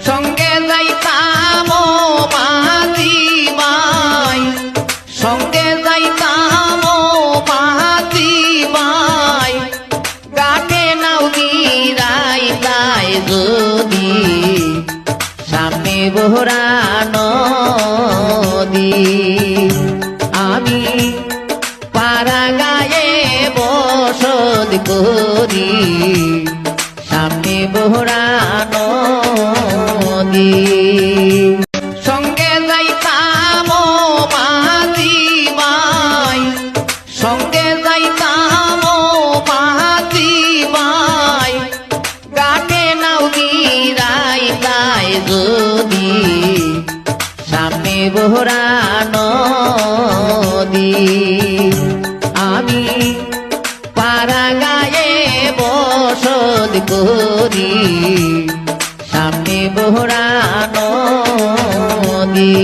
সঙ্গে যাইতাম মাঝি ভাই, সঙ্গে যাইতাম মাঝি ভাই, গাটে নাও গিরাইতাই যদি সামনে বহরা নদী। আমি পাড়া গায়ে বসত করি সামনে বহরা নদী। সঙ্গে যাইতাম মাঝি ভাই, সঙ্গে যাইতাম মাঝি ভাই, গাটে নাও গিরাইতাই যদি সামনে বহরা নদী। আমি পাড়া গায়ে বসত করি সামনে বহরা নদী।